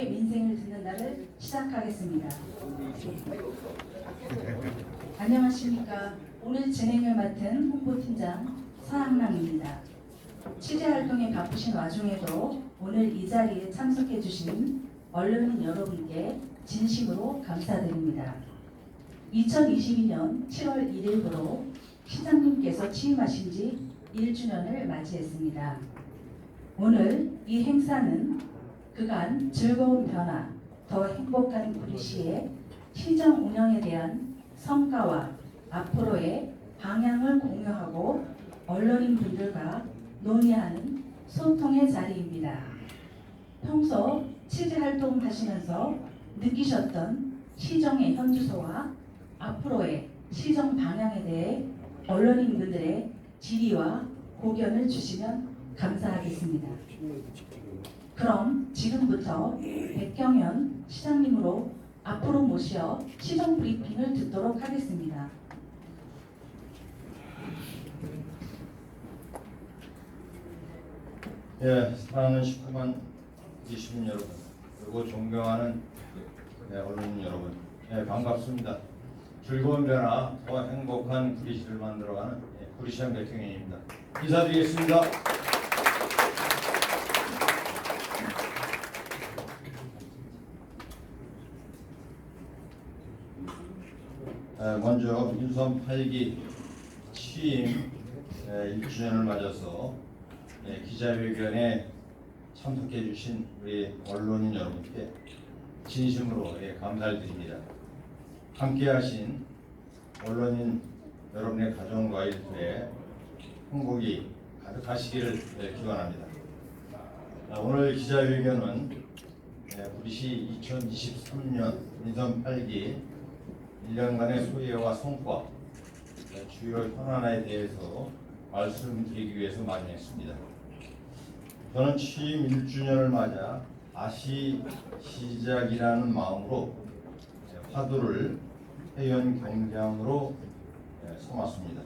민생을 듣는 날을 시작하겠습니다. 안녕하십니까. 오늘 진행을 맡은 홍보팀장 서항남입니다. 취재활동에 바쁘신 와중에도 오늘 이 자리에 참석해 주신 언론인 여러분께 진심으로 감사드립니다. 2022년 7월 1일부로 시장님께서 취임하신 지 1주년을 맞이했습니다. 오늘 이 행사는 그간 즐거운 변화, 더 행복한 우리 시의 시정 운영에 대한 성과와 앞으로의 방향을 공유하고 언론인 분들과 논의하는 소통의 자리입니다. 평소 취재 활동하시면서 느끼셨던 시정의 현주소와 앞으로의 시정 방향에 대해 언론인분들의 질의와 고견을 주시면 감사하겠습니다. 그럼 지금부터 백경현 시장님으로 앞으로 모셔 시정 브리핑을 듣도록 하겠습니다. 예, 사랑하는 19만 시민 여러분, 그리고 존경하는 언론인 여러분, 반갑습니다. 즐거운 변화, 더 행복한 구리시를 만들어가는 구리시장 백경현입니다. 인사드리겠습니다. 먼저 민선 8기 취임 1주년을 맞아서 기자회견에 참석해 주신 우리 언론인 여러분께 진심으로 감사를 드립니다. 함께 하신 언론인 여러분의 가정과 일터에 행복이 가득하시기를 기원합니다. 오늘 기자회견은 구리시 2023년 민선 8기 1년간의 소회와 성과, 주요 현안에 대해서 말씀드리기 위해서 마련했습니다. 저는 취임 1주년을 맞아 다시 시작이라는 마음으로 화두를 해연 경장으로 삼았습니다.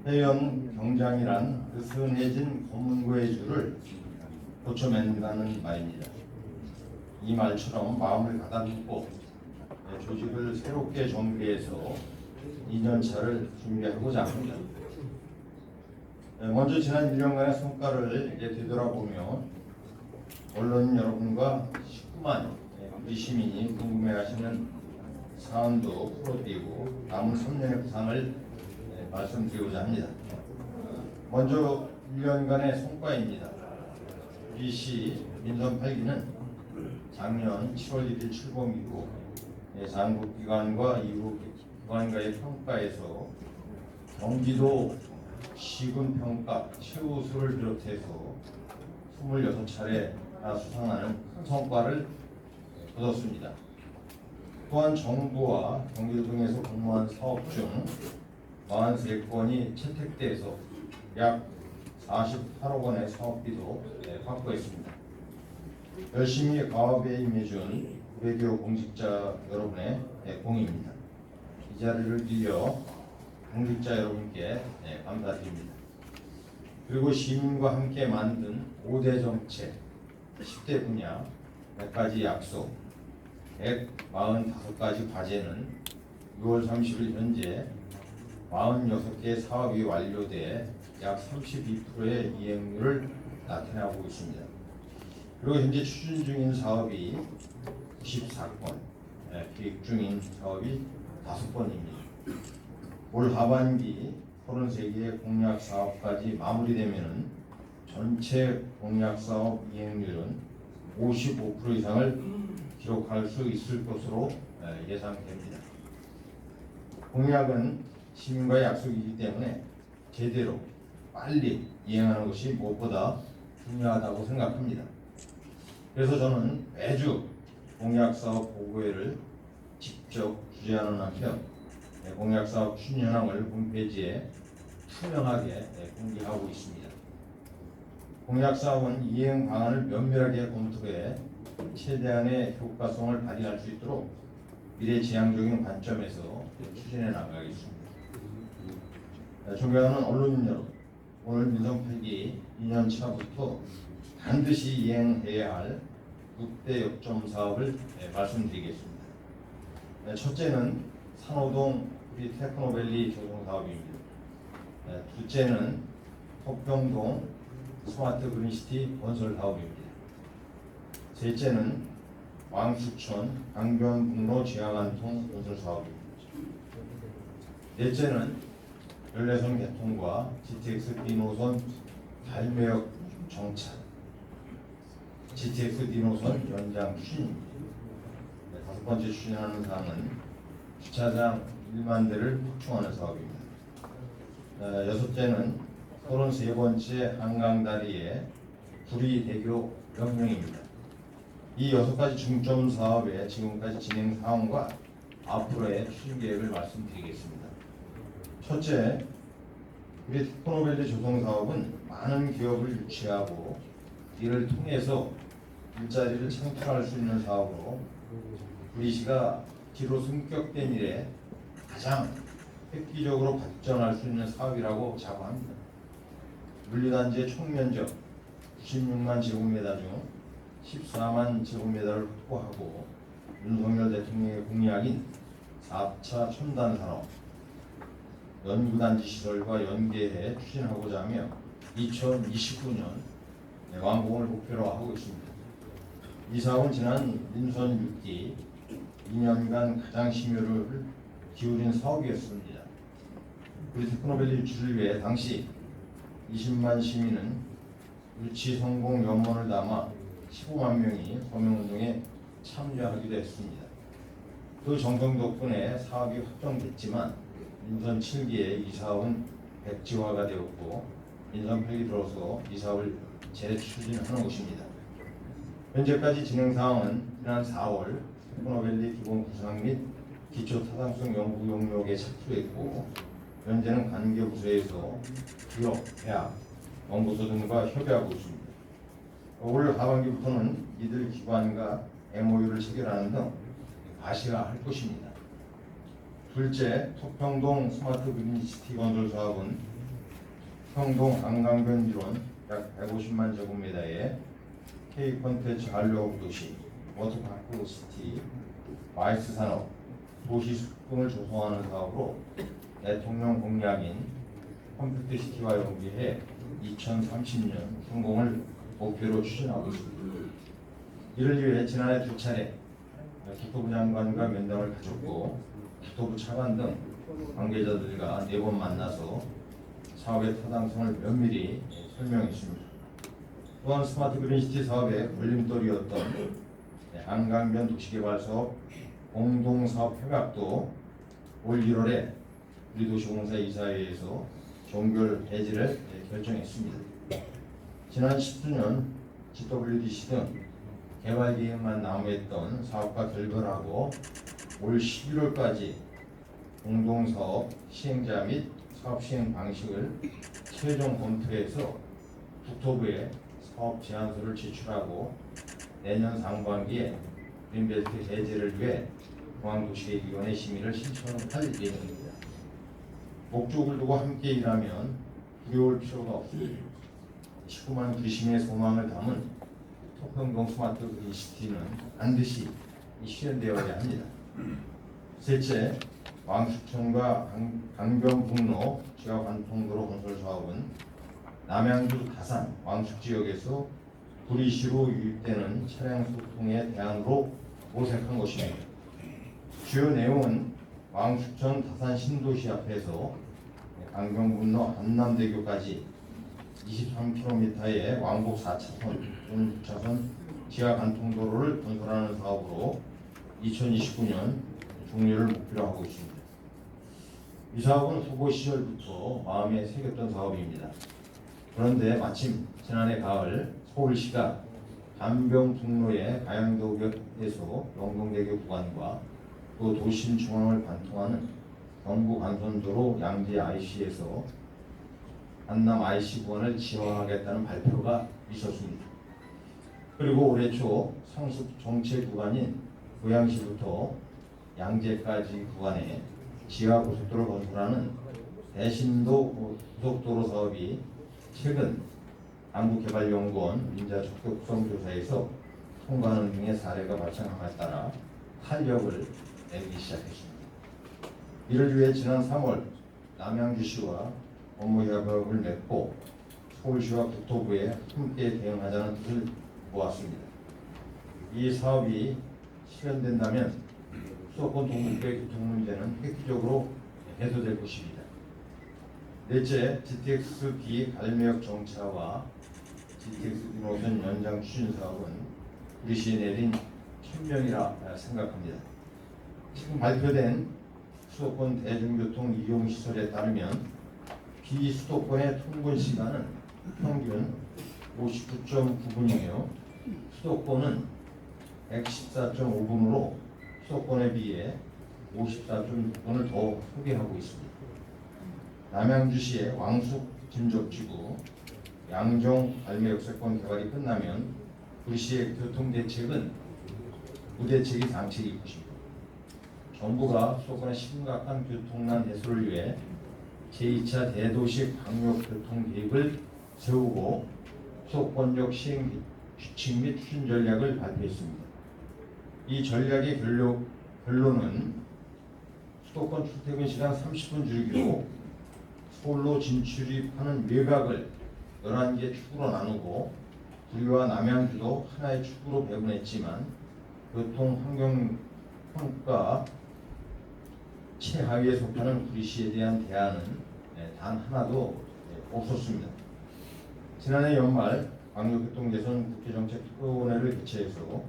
해연 경장이란 느슨해진 검은고의 줄을 고쳐맨다는 말입니다. 이 말처럼 마음을 가다듬고 조직을 새롭게 정비해서 2년차를 준비하고자 합니다. 먼저 지난 1년간의 성과를 되돌아보며 언론인 여러분과 19만 우리 시민이 궁금해하시는 사안도 풀어드리고 남은 3년의 구상을 말씀드리고자 합니다. 먼저 1년간의 성과입니다. 우리 시 민선 8기는 작년 7월 1일 출범이고 장국기관과 이후 기관과의 평가에서 경기도 시군평가 최우수를 비롯해서 26차례나 수상하는 큰 성과를 거뒀습니다. 또한 정부와 경기도 등에서 공모한 사업 중 43건이 채택돼서 약 48억 원의 사업비도 확보했습니다. 열심히 가업에 임해준 900여 공직자 여러분의 공입니다. 이 자리를 빌려 공직자 여러분께 감사드립니다. 그리고 시민과 함께 만든 5대 정책, 10대 분야, 100가지 약속, 145가지 과제는 6월 30일 현재 46개 사업이 완료돼 약 32%의 이행률을 나타내고 있습니다. 그리고 현재 추진 중인 사업이 94건, 계획 중인 사업이 5건입니다. 올 하반기 33개의 공약 사업까지 마무리되면 전체 공약 사업 이행률은 55% 이상을 기록할 수 있을 것으로 예상됩니다. 공약은 시민과의 약속이기 때문에 제대로 빨리 이행하는 것이 무엇보다 중요하다고 생각합니다. 그래서 저는 매주 공약사업 보고회를 직접 주재하는 한편 공약사업 추진 현황을 홈페이지에 투명하게 공개하고 있습니다. 공약사업은 이행 방안을 면밀하게 검토해 최대한의 효과성을 발휘할 수 있도록 미래지향적인 관점에서 추진해 나가겠습니다. 존경하는 언론인 여러분, 오늘 민선 8기 2년 차부터 반드시 이행해야 할 6대 역점 사업을 말씀드리겠습니다. 첫째는 산호동 우리 테크노밸리 조성 사업입니다. 둘째는 토평동 스마트 그린시티 건설 사업입니다. 셋째는 왕숙천 강변북로 지하관통 건설 사업입니다. 넷째는 연례선 개통과 GTX D노선 발매역 정착, GTX D노선 연장 추진입니다. 다섯 번째 추진하는 사항은 주차장 1만 대를 확충하는 사업입니다. 여섯째는 33번째 한강다리의 구리대교 명령입니다. 이 6가지 중점 사업의 지금까지 진행 사항과 앞으로의 추진 계획을 말씀드리겠습니다. 첫째, 우리 테크노밸리 조성 사업은 많은 기업을 유치하고 이를 통해서 일자리를 창출할 수 있는 사업으로 우리시가 뒤로 승격된 이래 가장 획기적으로 발전할 수 있는 사업이라고 자부합니다. 물류단지의 총면적 96만 제곱미터 중 14만 제곱미터를 확보하고 윤석열 대통령의 공약인 4차 첨단 산업 연구단지 시설과 연계해 추진하고자 하며 2029년 완공을 목표로 하고 있습니다. 이 사업은 지난 민선 6기 2년간 가장 심혈을 기울인 사업이었습니다. 우리 테크노밸리 유치를 위해 당시 20만 시민은 유치 성공 연문을 담아 15만 명이 서명운동에 참여하기도 했습니다. 그 정성 덕분에 사업이 확정됐지만 민선 7기에 이 사업은 백지화가 되었고 민선 8기 들어서 이 사업을 재추진하는 것입니다. 현재까지 진행 사항은 지난 4월 테크노밸리 기본 구상 및 기초 타당성 연구 용역에 착수했고 현재는 관계 부서에서 기업, 대학, 연구소 등과 협의하고 있습니다. 올 하반기부터는 이들 기관과 MOU를 체결하는 등 가시화할 것입니다. 둘째, 토평동 스마트 그린시티 건설 사업은 평동 한강변 일원 약 150만 제곱미터의 K 콘텐츠 한류업 도시, 워터파크 시티, 마이스 산업, 도시 숲을 조성하는 사업으로 대통령 공약인 컴퓨터 시티와 연계해 2030년 성공을 목표로 추진하고 있습니다. 이를 위해 지난해 2차례 기토부 장관과 면담을 가졌고 기토부 차관 등 관계자들과 4번 만나서 사업의 타당성을 면밀히 설명했습니다. 또한 스마트 그린시티 사업의 걸림돌이었던 한강변 도시개발사업 공동사업 협약도 올 1월에 우리도시공사 이사회에서 종결 해지를 결정했습니다. 지난 10주년 GWDC 등 개발 계획만 남아있던 사업과 결별하고 올 11월까지 공동사업 시행자 및 사업 시행 방식을 최종 검토해서 국토부에 사업 제안서를 제출하고 내년 상반기에 그린벨트 해제를 위해 공항도시계획위원회 심의를 신청할 예정입니다. 목적을 두고 함께 일하면 두려울 필요가 없습니다. 19만 귀신의 소망을 담은 토평동 스마트 그린시티는 반드시 실현되어야 합니다. 셋째, 왕숙천과 강변북로 지하관통도로 건설 사업은 남양주 다산 왕숙 지역에서 구리시로 유입되는 차량 소통의 대안으로 모색한 것입니다. 주요 내용은 왕숙천 다산 신도시 앞에서 강변북로 한남대교까지 23km의 왕복 4차선 또는 6차선 지하관통도로를 건설하는 사업으로 2029년 종료를 목표로 하고 있습니다. 이 사업은 후보 시절부터 마음에 새겼던 사업입니다. 그런데 마침 지난해 가을 서울시가 강변북로의 가양도역에서 영동대교 구간과 또 도심 중앙을 관통하는 경부간선도로 양재 IC에서 한남 IC 구간을 지원하겠다는 발표가 있었습니다. 그리고 올해 초 상습 정체 구간인 고양시부터 양재까지 구간에 지하 고속도로 건설하는 대신도 고속도로 사업이 최근 한국개발연구원 민자 적격 구성조사에서 통과하는 등의 사례가 발생함에 따라 탄력을 내기 시작했습니다. 이를 위해 지난 3월 남양주시와 업무협약을 맺고 서울시와 국토부에 함께 대응하자는 뜻을 모았습니다. 이 사업이 실현된다면 수도권 동북부의 교통 문제는 획기적으로 해소될 것입니다. 넷째, GTX-B 갈매역 정차와 GTX-B 노선 연장 추진 사업은 우리 시에 내린 천명이라 생각합니다. 지금 발표된 수도권 대중교통 이용 시설에 따르면 비수도권의 통근 시간은 평균 59.9분이며 수도권은 114.5분으로 수도권에 비해 54.6분을 더 소비하고 있습니다. 남양주시의 왕숙 진접지구 양정 갈매역세권 개발이 끝나면 우리 시의 교통 대책은 무대책이 당책일 것입니다. 정부가 수도권의 심각한 교통난 해소를 위해 제2차 대도시 광역교통 계획을 세우고 수도권적 시행 규칙 및 추진 전략을 발표했습니다. 이 전략의 결론은 수도권 출퇴근 시간 30분 줄이기로 서울로 진출입하는 외곽을 11개 축으로 나누고 구리와 남양주도 하나의 축으로 배분했지만 교통 환경 평가 최하위에 속하는 구리시에 대한 대안은 단 하나도 없었습니다. 지난해 연말 광역교통개선 국회정책특위원회를 개최해서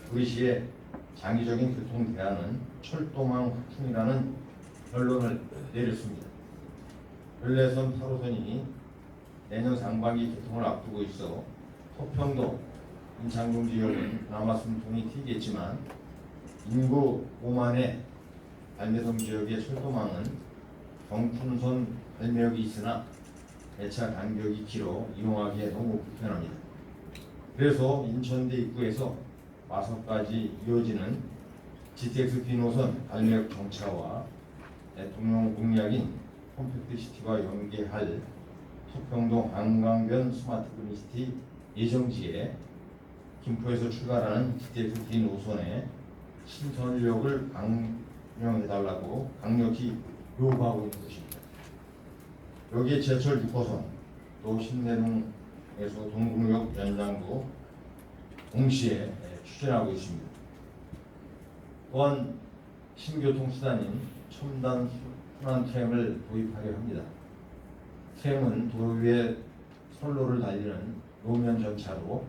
구리시의 장기적인 교통 대안은 철도망 확충이라는 결론을 내렸습니다. 연례선 8호선이 내년 상반기 개통을 앞두고 있어 서평도, 인창동 지역은 그나마 숨통이 튀겠지만 인구 5만의 갈매섬 지역의 철도망은 경춘선 갈매역이 있으나 배차 간격이 길어 이용하기에 너무 불편합니다. 그래서 인천대 입구에서 마석까지 이어지는 GTX-B 노선 갈매역 정차와 대통령 공약인 컴팩트시티와 연계할 서평동 한강변 스마트 그린시티 예정지에 김포에서 출발하는 GTX-B 노선에 신선역을 방영해달라고 강력히 요구하고 있는 것입니다. 여기에 제철 6호선, 또 신내동에서 동궁역 연장도 동시에 추진하고 있습니다. 또한 신교통수단인 첨단 순환 트램을 도입하려 합니다. 트램은 도로 위에 선로를 달리는 노면 전차로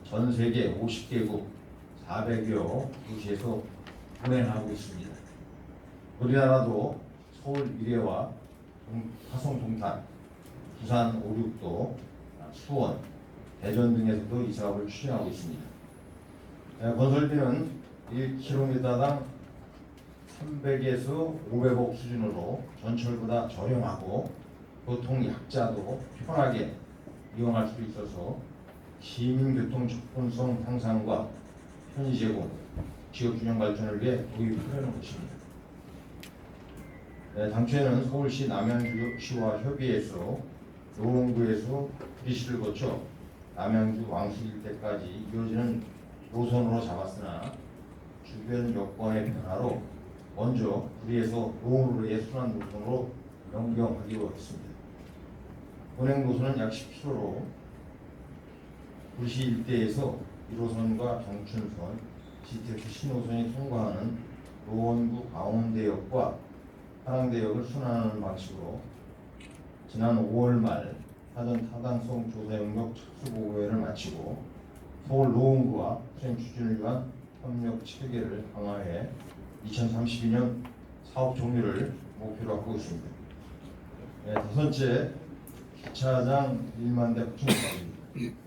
전 세계 50개국 400여 도시에서 운행하고 있습니다. 우리나라도 서울 미래와 화성 동탄, 부산 5, 6도, 수원, 대전 등에서도 이 사업을 추진하고 있습니다. 건설비는 1km당 300에서 500억 수준으로 전철보다 저렴하고 교통 약자도 편하게 이용할 수 있어서 시민교통 접근성 향상과 편의 제공, 지역균형 발전을 위해 도입하려는 것입니다. 당초에는 서울시 남양주시와 협의해서 노원구에서 구리시를 거쳐 남양주 왕숙 일대까지 이어지는 노선으로 잡았으나 주변 여건의 변화로 먼저 구리에서 노원으로의 순환 노선으로 변경하기로 했습니다. 운행 노선은 약 10km로 구리시 일대에서 1호선과 경춘선, GTX 신호선이 통과하는 노원구 강원대역과 한양대역을 순환하는 방식으로 지난 5월 말 사전 타당성 조사 영역 착수보고회를 마치고 서울 노원구와 수행 추진을 위한 협력 체계를 강화해 2032년 사업 종료를 목표로 하고 있습니다. 다섯째, 주차장 1만 대 확충 사업입니다.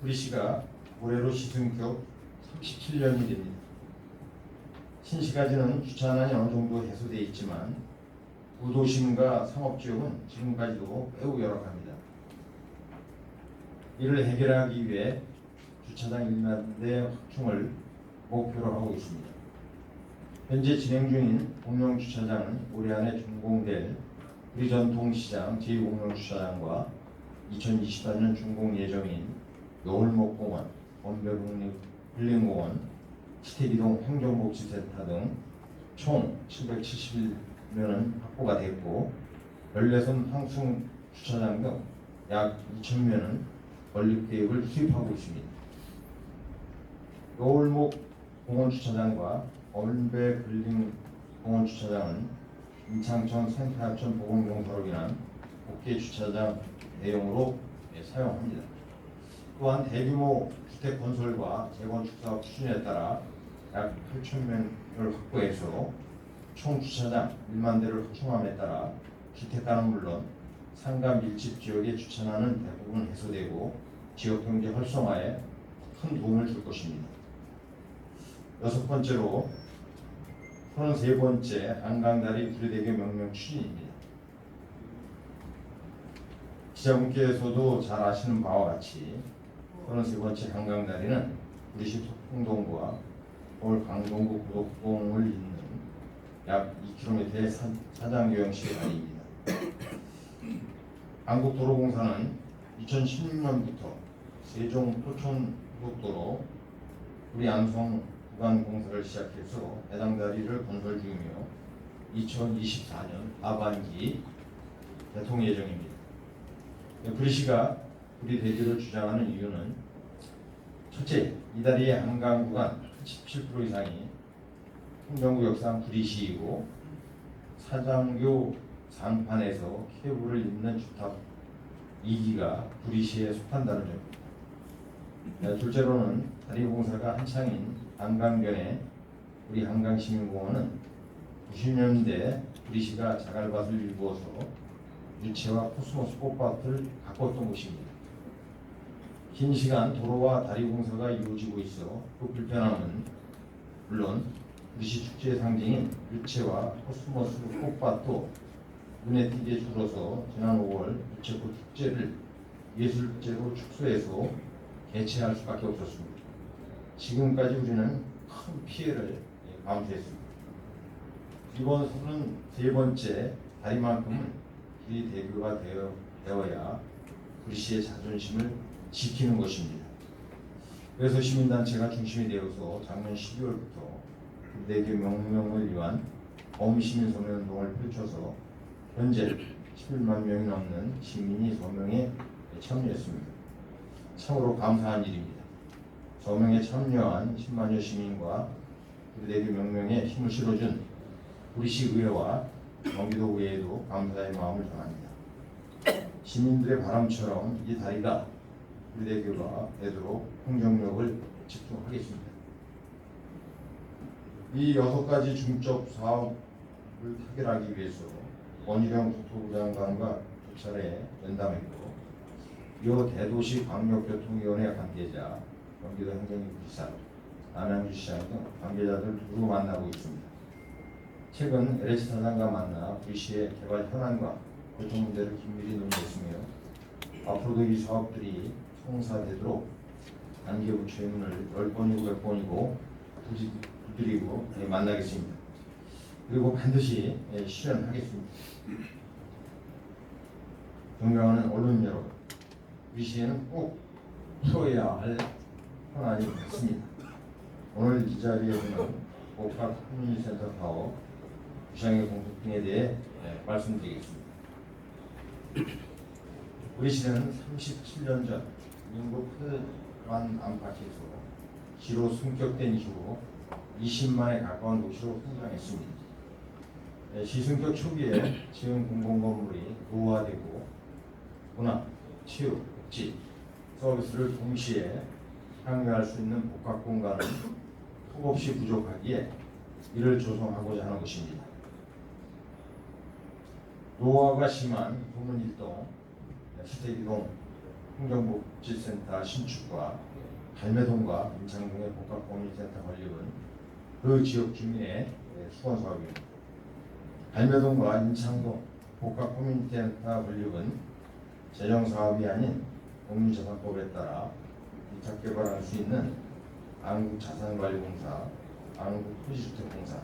구리시가 올해로 시승 격 37년이 됩니다. 신시까지는 주차난이 어느 정도 해소되어 있지만 구도심과 상업지역은 지금까지도 매우 열악합니다. 이를 해결하기 위해 주차장 1만 대 확충을 목표로 하고 있습니다. 현재 진행 중인 공영주차장은 올해 안에 준공될 구리전통시장 제2공영주차장과 2024년 준공 예정인 여울목공원, 원배국립근린공원, 시태기동 행정복지센터 등 총 771면은 확보가 됐고, 연례선 황충 주차장 등 약 2,000면은 건립계획을 수립하고 있습니다. 노을목 공원 주차장과 원배 근린 공원 주차장은 인창천 생태하천 보건공사로 인한 복개 주차장 대용으로 사용합니다. 또한 대규모 주택 건설과 재건축 사업 추진에 따라 약 8,000면을 확보해서 총 주차장 1만 대를 확충함에 따라 주택가는 물론 상가 밀집 지역에 주차난은 대부분 해소되고 지역 경제 활성화에 큰 도움을 줄 것입니다. 여섯 번째로 33번째 한강다리 구리대교 명명 추진입니다. 기자분께서도 잘 아시는 바와 같이 33번째 한강다리는 구리시 소풍동과 서울 강동구 고덕동을 잇는 약 2km의 사장교형식의 다리입니다. 한국도로공사는 2016년부터 세종 포천고속도로 구리 안성 구간 공사를 시작해서 해당 다리를 건설 중이며 2024년 하반기 개통 예정입니다. 구리시가 구리대교를 주장하는 이유는 첫째, 이 다리의 한강 구간 17% 이상이 행정구역상 구리시이고 사장교 상판에서 케이블을 잇는 주탑 2기가 구리시에 속한다는 점입니다. 둘째로는 다리 공사가 한창인 한강변의 우리 한강시민공원은 90년대 구리시가 자갈밭을 일구어서 유채와 코스모스 꽃밭을 가꿨던 곳입니다. 긴 시간 도로와 다리 공사가 이루어지고 있어 그 불편함은 물론 구리시 축제의 상징인 유채와 코스모스 꽃밭도 눈에 띄게 줄어서 지난 5월 유채꽃 축제를 예술제로 축소해서 개최할 수밖에 없었습니다. 지금까지 우리는 큰 피해를 감수했습니다. 이번 33번째 다리만큼은 길이 대교가 되어야 구리시의 자존심을 지키는 것입니다. 그래서 시민단체가 중심이 되어서 작년 12월부터 구리대교 명명을 위한 범시민소명운동을 펼쳐서 현재 11만 명이 넘는 시민이 서명에 참여했습니다. 참으로 감사한 일입니다. 서명에 참여한 10만여 시민과 구리대교 명명에 힘을 실어준 구리시 의회와 경기도 의회에도 감사의 마음을 전합니다. 시민들의 바람처럼 이 다리가 구리대교가 되도록 행정력을 집중하겠습니다. 이 6가지 중점 사업을 타결하기 위해서 원희룡 국토부 장관과 두 차례 면담했고 이 대도시 광역교통위원회 관계자, 경기도 행정부지사, 남양주시장 등 관계자들 두루 만나고 있습니다. 최근 LH 사장과 만나 구리시의 개발 현안과 교통 문제를 긴밀히 논의했으며 앞으로도 이 사업들이 성사되도록 관계부처의 문을 10번이고 100번이고 두드리고 만나겠습니다. 그리고 반드시 실현하겠습니다. 존경하는 언론 여러분, 구리시에는 꼭 풀어야 할 현안이 많습니다. 오늘 이 자리에서는 복합 커뮤니티센터 파업 구상의 공급등에 대해 말씀드리겠습니다. 구리시는 37년 전 민국 크만 안팎에서 시로 승격된 이후 20만에 가까운 도시로 성장했습니다. 시승격 초기에 지은 공공건물이 노후화되고 문화, 체육, 복지, 서비스를 동시에 향유할 수 있는 복합공간은 턱없이 부족하기에 이를 조성하고자 하는 것입니다. 노후화가 심한 동문일동, 시태기동 행정복지센터 신축과 갈매동과 임창동의 복합공유센터 건립은 그 지역 주민의 수건 사업입니다. 갈매동과 임창동 복합공유센터 건립은 재정사업이 아닌 공유자산법에 따라 위탁 개발할 수 있는 한국자산관리공사, 한국토지주택공사,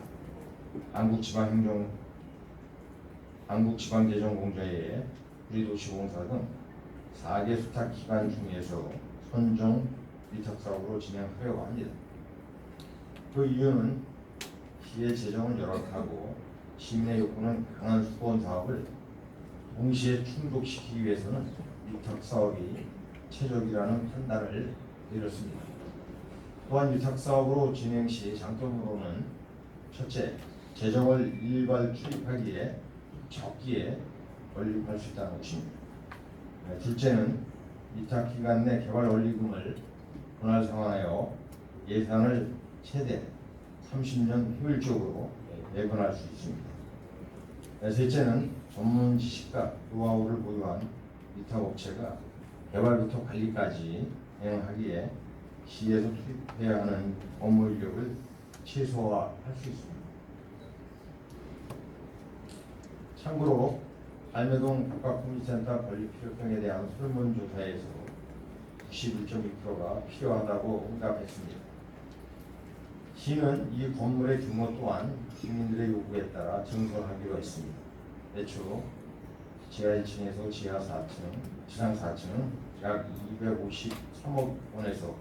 한국지방재정공사의 구리도시공사 등 4개 수탁기관 중에서 선정 위탁 사업으로 진행하려고 합니다. 그 이유는 시의 재정을 열악하고 시민의 욕구는 강한 수도원 사업을 동시에 충족시키기 위해서는 위탁 사업이 최적이라는 판단을 내렸습니다. 또한 위탁 사업으로 진행 시 장점으로는 첫째, 재정을 일괄 투입하기에 적기에 원립할 수 있다는 것입니다. 둘째는 위탁 기간 내 개발 원리금을 분할상환하여 예산을 최대 30년 효율적으로 예건할 수 있습니다. 셋째는 전문 지식과 노하우를 보유한 위탁업체가 개발부터 관리까지 진행하기에 시에서 투입해야 하는 업무 인력을 최소화할 수 있습니다. 참고로 알매동 복합국민센터 건립 필요성에 대한 설문조사에서 91.2%가 필요하다고 응답했습니다. 시는 이 건물의 규모 또한 주민들의 요구에 따라 증설하기로 했습니다. 애초 지하 1층에서 지하 4층, 지상 4층은 약 253억 원에서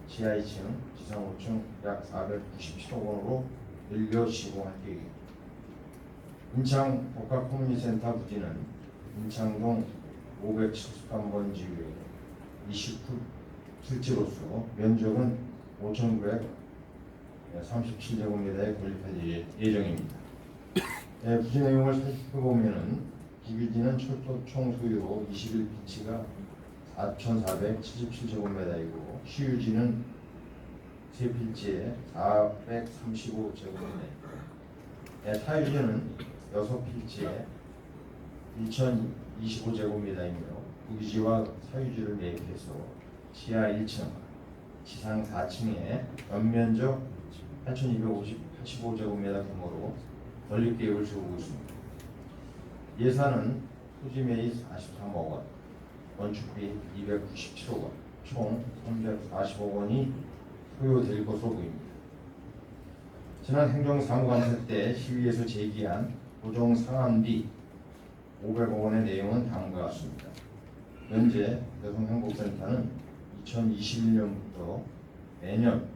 지하 2층, 지상 5층 약 497억 원으로 늘려 시공할 계획입니다. 인창 복합커뮤니센터 부지는 인창동 573번 지구에 29필지로서 면적은 5,937제곱미터에 건립할 예정입니다. 부지 내용을 살펴보면은 부기지는 철도 총 소유로 21필지가 4,477제곱미터이고 시유지는 3필지에 435제곱미터, 사유지는 6필지에 1,025제곱미터이며 부기지와 사유지를 매입해서 지하 1층, 지상 4층에 연면적 8,285제곱미터 규모로 건립 계획을 세우고 있습니다. 예산은 토지 매입 43억 원, 건축비 297억 원, 총 340억 원이 소요될 것으로 보입니다. 지난 행정사무감사 때 시위에서 제기한 고정 상한비 500억 원의 내용은 다음과 같습니다. 현재 여성행복센터는 2021년부터 매년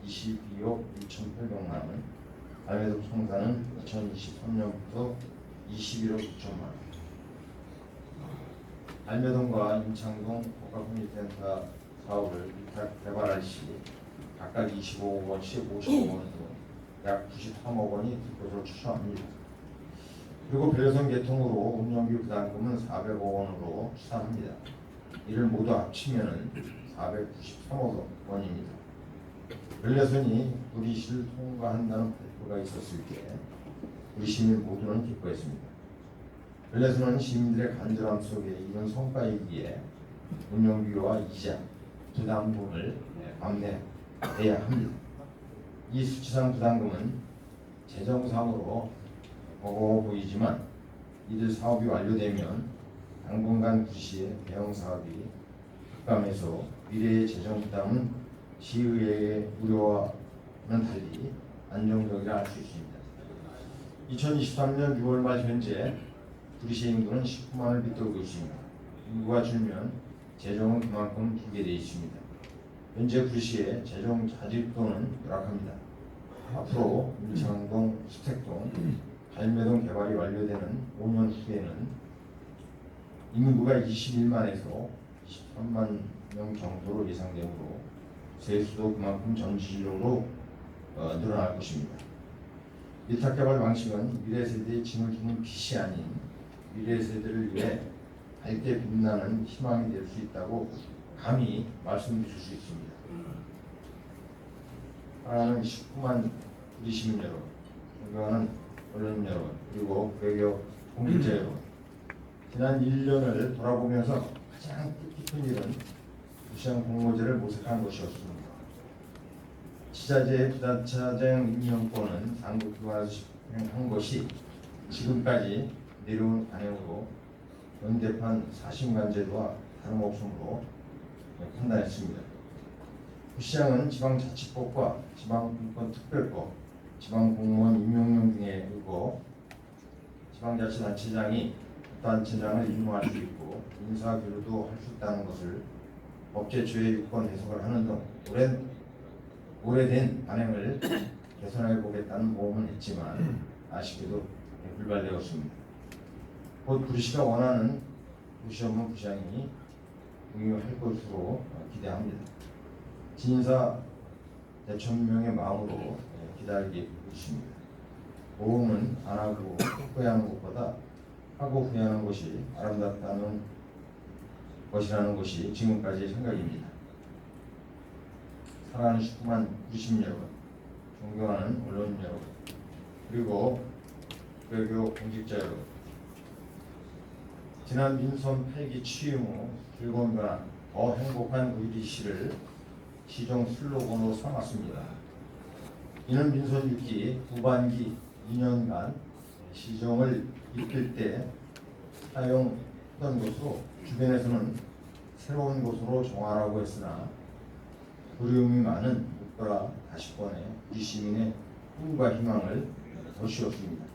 22억 6,800만 원, 알매동 청사는 2023년부터 21억 6천만 원, 알매동과 임창동 복합국민센터 사업을 위탁 개발할 시 각각 25억 원씩 50억 원으로 약 93억 원이 들 것으로 추정합니다. 그리고 별려선 개통으로 운영비 부담금은 400억 원으로 추산합니다. 이를 모두 합치면 493억 원입니다. 별려선이 우리시를 통과한다는 발표가 있었을 때 우리 시민 모두는 기뻐했습니다. 별려선은 시민들의 간절함 속에 이런 성과이기에 운영비와 이자, 부담금을 감내해야 합니다. 이 수치상 부담금은 재정상으로 버거워 보이지만 이들 사업이 완료되면 당분간 구시의 대형 사업이 급감해서 미래의 재정 부담은 시의회의 우려와는 달리 안정적이라 할 수 있습니다. 2023년 6월 말 현재 구리시 인구는 19만을 빗돌고 있습니다. 인구가 줄면 재정은 그만큼 줄게 되어 있습니다. 현재 구리시의 재정 자립도는 열악합니다. 앞으로 임창동, 수택동, 갈매동 개발이 완료되는 5년 후에는 인구가 21만에서 23만 명 정도로 예상되므로 세수도 그만큼 전지적으로 늘어날 것입니다. 위탁 개발 방식은 미래 세대의 짐을 주는 빚이 아닌 미래 세대를 위해 밝게 빛나는 희망이 될 수 있다고 감히 말씀드릴 수 있습니다. 사랑하는 19만 우리 시민 여러분, 존경하는 언론 여러분, 그리고 외교 공직자 여러분, 지난 1년을 돌아보면서 가장 뜻깊은 일은 부시장 공모제를 모색한 것이었습니다. 지자체의 부자차장 임명권은 당국기관에서 집행한 것이 지금까지 내려온 관행으로 연대판 사심관제도와 다름없음으로 판단했습니다. 부시장은 지방자치법과 지방분권특별법, 지방공무원 임명령 등에 의거 지방자치단체장이 단체장을 임명할 수 있고 인사교류도 할 수 있다는 것을 법제처의 유권 해석을 하는 등 오래된 관행을 개선해 보겠다는 모험은 했지만 아쉽게도 불발되었습니다. 곧 구리시가 원하는 도시 업무 부장이 응유할 것으로 기대합니다. 진사 대천명의 마음으로 기다리고 있습니다. 모험은 안 하고 후회하는 것보다 하고 후회하는 것이 아름답다는 것이라는 것이 지금까지의 생각입니다. 사랑하는 슈퍼만 구리심 여러분, 존경하는 언론 여러분, 그리고 외교 공직자 여러분, 지난 민선 8기 취임 후 즐거운 변화, 더 행복한 의리시를 시정 슬로건으로 삼았습니다. 이는 민선 6기 후반기 2년간 시정을 이끌 때 사용했던 것으로 주변에서는 새로운 것으로 정하라고 했으나 그리움이 많은 목표라 다시 꺼내 우리 시민의 꿈과 희망을 덧씌웠습니다.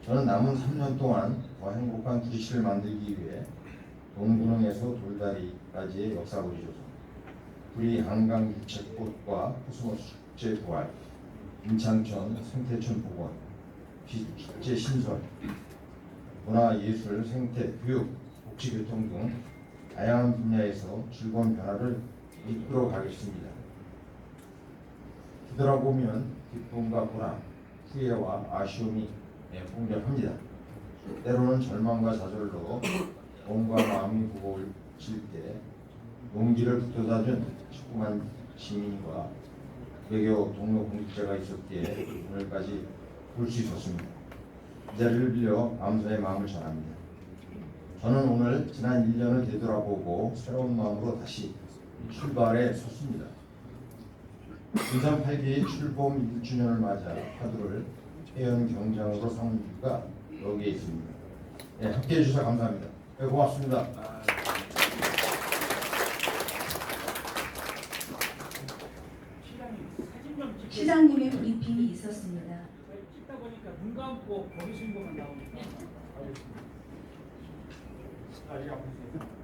저는 남은 3년 동안 더 행복한 구리시를 만들기 위해 동구릉에서 돌다리까지의 역사거리 조성, 구리 한강 유채꽃과 코스모스 축제 부활, 임창천 생태촌 복원, 축제 신설, 문화, 예술, 생태, 교육, 복지교통 등 다양한 분야에서 즐거운 변화를 이끌어 가겠습니다. 뒤돌아보면 기쁨과 보람, 후회와 아쉬움이 공존합니다. 때로는 절망과 좌절로 몸과 마음이 무거워질 때 용기를 북돋아준 축구만 시민과 외교 동료 공직자가 있었기에 오늘까지 볼 수 있었습니다. 이 자리를 빌려 감사의 마음을 전합니다. 저는 오늘 지난 1년을 되돌아보고 새로운 마음으로 다시 출발에 섰습니다. 민선 8기 출범 1주년을 맞아 화두를 해연 경장으로 삼은 이유가 여기에 있습니다. 네, 함께해 주셔서 감사합니다. 네, 고맙습니다. 시장님의 브리핑이 있었습니다. 찍다 보니까 눈 감고 거리 신고만 나오니까. 아직 안 보세요.